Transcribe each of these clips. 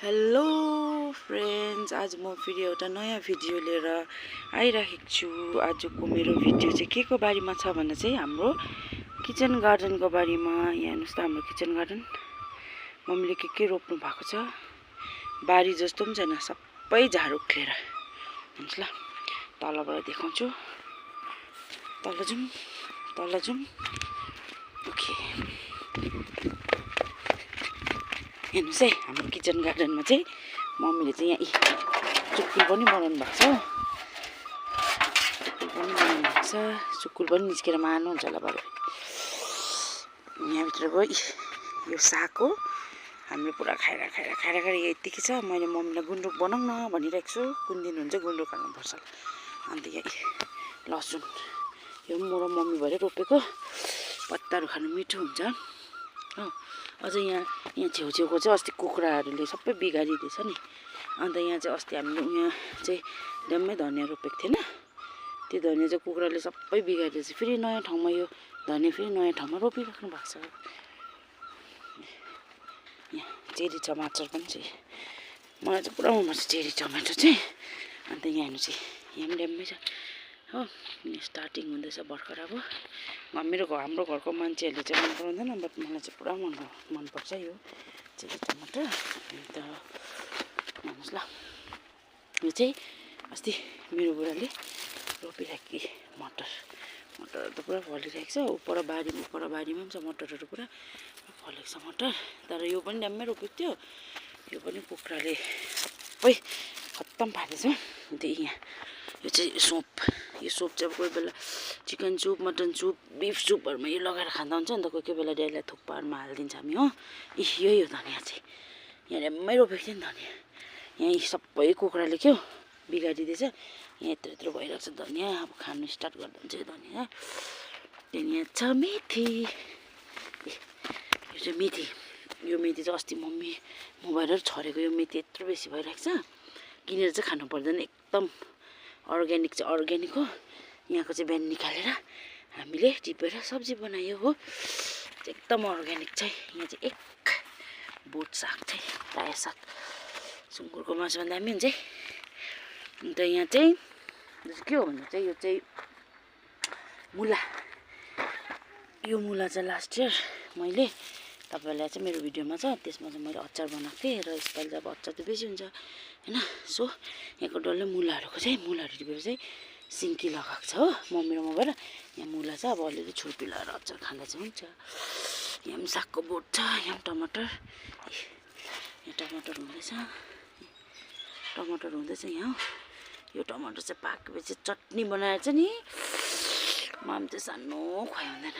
Hello friends, आज म फेरि एउटा नयाँ भिडियो लिएर आइराखेको छु। आजको मेरो भिडियो चाहिँ के को बारेमा छ भन्दा चाहिँ हाम्रो किचन गार्डनको बारेमा। यहाँ हेर्नुहोस् त, हाम्रो किचन गार्डन मम्मीले के रोप्नु भएको छ। बारी जस्तो पनि छैन, सबै झार उक्लेर। हेर्नुहोस् ल, तलबाट देखाउँछु। तल जाउँ ओके। हेर्नुहोस् है, हाम्रो किचन गार्डनमा चाहिँ मम्मीले चाहिँ यहाँ चुक्कुल पनि बनाउनु भएको छ। चुक्कुल पनि निस्केर मार्नुहुन्छ होला बाबा। यहाँभित्र गयो यो साग हो। हामीले पुरा खाएर यतिकै छ। मैले मम्मीलाई गुन्द्रुक बनाउँ न भनिरहेको छु। कुन दिन हुन्छ गुन्द्रुक हाल्नुपर्छ। अन्त यहाँ लसुन, यो म र मम्मी भएर रोपेको। पत्ताहरू खानु मिठो हुन्छ हो। अझ यहाँ छेउछेउको चाहिँ अस्ति कुखुराहरूले सबै बिगारिदिएछ नि। अन्त यहाँ चाहिँ अस्ति हामीले यहाँ चाहिँ ड्याम्मै धनियाँ रोपेको थिएन। त्यो धनियाँ चाहिँ कुखुराले सबै बिगारिदिएछ। फेरि नयाँ ठाउँमा यो धनियाँ फेरि नयाँ ठाउँमा रोपिराख्नु भएको छ। यहाँ चेरी टमाटर पनि छ। मलाई चाहिँ पुरा मन पर्छ चेरी टमाटर चाहिँ। अन्त यहाँ हेर्नु चाहिँ यहाँ पनि ड्याम्मै छ हो। स्टार्टिङ हुँदैछ भर्खर। अब हाम्रो घरको मान्छेहरूले चाहिँ मन पराउँदैन, बट मलाई चाहिँ पुरा मनपर्छ यो चेरी टमाटर। अन्त हेर्नुहोस् ल, यो चाहिँ अस्ति मेरो बुढाले रोपिराखे मटर त पुरा फलिरहेको छ। उपर बारीमा पनि छ मटरहरू, पुरा फलेको छ मटर। तर यो पनि ड्याम्मै रोपेको थियो। यो पनि कुखुराले सबै खत्तम पारेछ। अन्त यहाँ यो चाहिँ सोप। यो सोप चाहिँ अब कोही बेला chicken soup, mutton soup, beef सुपहरूमा यो लगाएर खाँदा हुन्छ। अन्त कोही बेला ड्याइलाई थुक्पाहरूमा हालिदिन्छ हामी हो। यही हो धनियाँ चाहिँ यहाँ ड्याम्मै रोपेको थियो नि धनियाँ। यहाँ सबै कुखुराले के हो बिगारिदिएछ। यहाँ यत्रो भइरहेको छ धनियाँ। अब खानु स्टार्ट गर्दा हुन्छ यो धनियाँ। त्यहाँदेखि यहाँ छ मेथी। यो चाहिँ मेथी। यो मेथी चाहिँ अस्ति मम्मी मोबाइलहरू छरेको। यो मेथी यत्रो बेसी भइरहेको छ, किनेर चाहिँ खानु पर्दैन। एकदम अर्ग्यानिक चाहिँ अर्ग्यानिक हो। यहाँको चाहिँ बिहान निकालेर हामीले टिपेर सब्जी बनायो हो। एकदम अर्ग्यानिक चाहिँ। यहाँ चाहिँ एक बोट साग चाहिँ रायो साग, सुँगुरको मासु भन्दा दामी हुन्छ है। अन्त यहाँ चाहिँ के हो भन्दा चाहिँ यो चाहिँ मुला। यो मुला चाहिँ लास्ट इयर मैले तपाईँलाई चाहिँ मेरो भिडियोमा छ, त्यसमा चाहिँ मैले अचार बनाएको थिएँ। र यसपालि चाहिँ अब अचार त बेसी हुन्छ होइन। सो यहाँको डल्लै मुलाहरूको चाहिँ मुलाहरू टिपेर चाहिँ सिन्की लगाएको छ हो मम्मी र म भएर। यहाँ मुला चाहिँ अब अलिअलि छुर्पी लगाएर अचार खाँदा चाहिँ हुन्छ। यहाँ पनि सागको बोट छ। यहाँ पनि टमाटर, यहाँ टमाटर हुँदैछ। यहाँ हो। यो टमाटर चाहिँ पाकेपछि चटनी बनाएर चाहिँ नि माम चाहिँ सानो खुवाइ हुँदैन।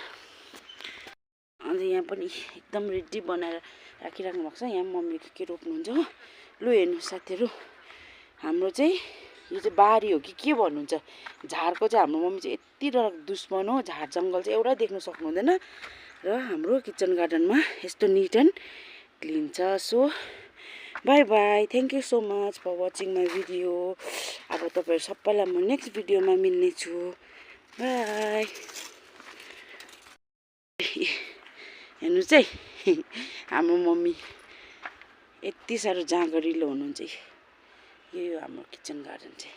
अन्त यहाँ पनि एकदम रेडी बनाएर राखिराख्नु भएको छ। यहाँ मम्मीले के रोप्नुहुन्छ हो। लु हेर्नु साथीहरू, हाम्रो चाहिँ यो चाहिँ बारी हो कि के भन्नुहुन्छ। झारको चाहिँ हाम्रो मम्मी चाहिँ यति डरलाग्दो दुश्मन हो। झार जङ्गल चाहिँ एउटा देख्नु सक्नु हुँदैन। र हाम्रो किचन गार्डनमा यस्तो निट एन्ड क्लिन छ। So bye bye, thank you so much for watching my video. अब तपाईँहरू सबैलाई म नेक्स्ट भिडियोमा मिल्ने छु। बाई। हेर्नुहोस् है, हाम्रो मम्मी यति साह्रो जाँगरिलो हुनुहुन्छ। यो हाम्रो किचन गार्डन चाहिँ।